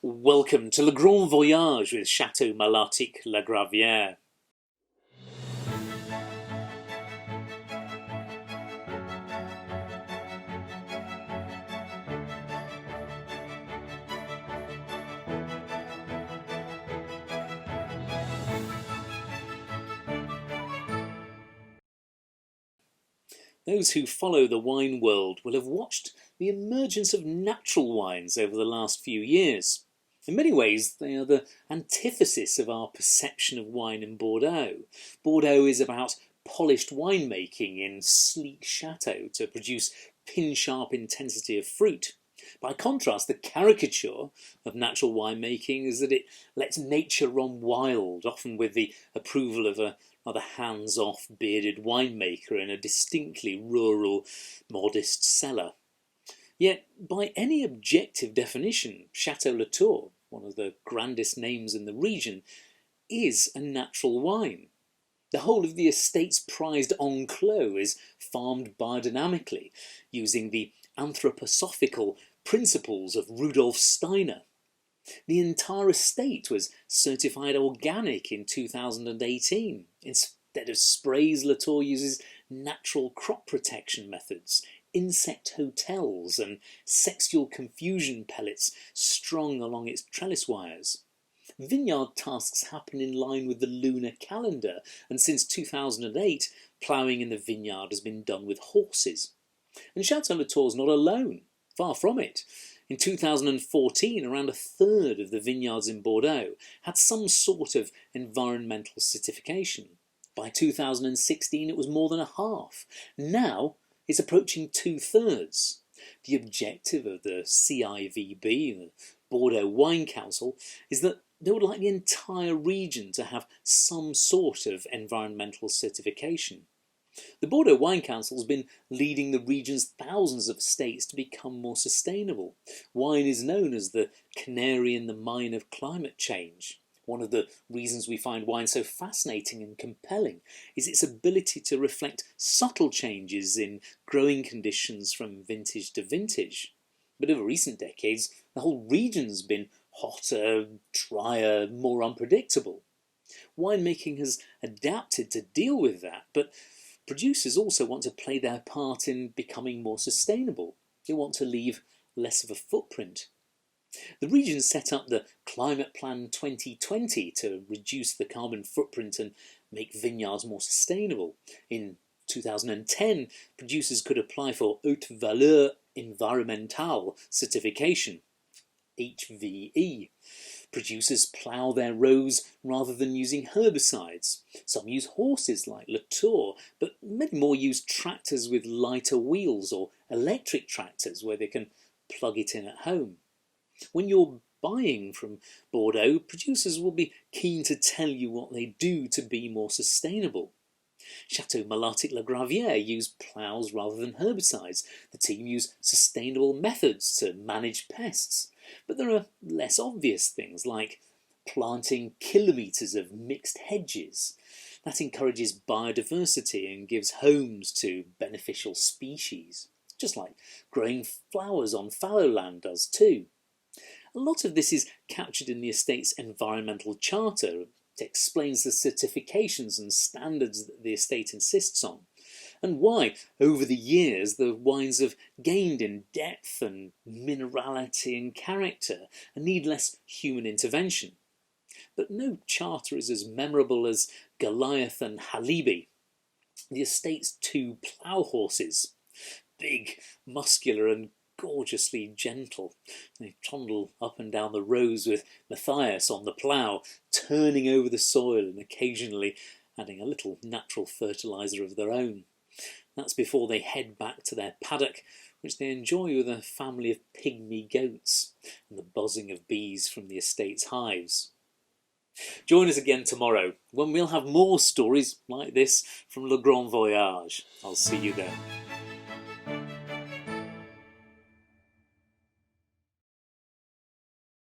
Welcome to Le Grand Voyage with Chateau Malartic Lagravière. Those who follow the wine world will have watched the emergence of natural wines over the last few years. In many ways, they are the antithesis of our perception of wine in Bordeaux. Bordeaux is about polished winemaking in sleek chateaux to produce pin-sharp intensity of fruit. By contrast, the caricature of natural winemaking is that it lets nature run wild, often with the approval of a rather hands-off bearded winemaker in a distinctly rural, modest cellar. Yet, by any objective definition, Chateau Latour, one of the grandest names in the region, is a natural wine. The whole of the estate's prized enclos is farmed biodynamically, using the anthroposophical principles of Rudolf Steiner. The entire estate was certified organic in 2018. Instead of sprays, Latour uses natural crop protection methods, insect hotels and sexual confusion pellets strung along its trellis wires. Vineyard tasks happen in line with the lunar calendar, and since 2008, ploughing in the vineyard has been done with horses. And Chateau Latour's not alone, far from it. In 2014, around a third of the vineyards in Bordeaux had some sort of environmental certification. By 2016, it was more than a half. Now, it's approaching two-thirds. The objective of the CIVB, the Bordeaux Wine Council, is that they would like the entire region to have some sort of environmental certification. The Bordeaux Wine Council has been leading the region's thousands of estates to become more sustainable. Wine is known as the canary in the mine of climate change. One of the reasons we find wine so fascinating and compelling is its ability to reflect subtle changes in growing conditions from vintage to vintage. But over recent decades, the whole region's been hotter, drier, more unpredictable. Winemaking has adapted to deal with that, but producers also want to play their part in becoming more sustainable. They want to leave less of a footprint. The region set up the Climate Plan 2020 to reduce the carbon footprint and make vineyards more sustainable. In 2010, producers could apply for Haute Valeur Environnementale certification, HVE. Producers plough their rows rather than using herbicides. Some use horses like Latour, but many more use tractors with lighter wheels or electric tractors where they can plug it in at home. When you're buying from Bordeaux, producers will be keen to tell you what they do to be more sustainable. Chateau Malartic Lagravière use ploughs rather than herbicides. The team use sustainable methods to manage pests. But there are less obvious things like planting kilometres of mixed hedges. That encourages biodiversity and gives homes to beneficial species, just like growing flowers on fallow land does too. A lot of this is captured in the estate's environmental charter. It explains the certifications and standards that the estate insists on, and why, over the years, the wines have gained in depth and minerality and character and need less human intervention. But no charter is as memorable as Goliath and Halibi, the estate's two plough horses. Big, muscular and gorgeously gentle. They trundle up and down the rows with Matthias on the plough, turning over the soil and occasionally adding a little natural fertiliser of their own. That's before they head back to their paddock, which they enjoy with a family of pygmy goats and the buzzing of bees from the estate's hives. Join us again tomorrow when we'll have more stories like this from Le Grand Voyage. I'll see you there.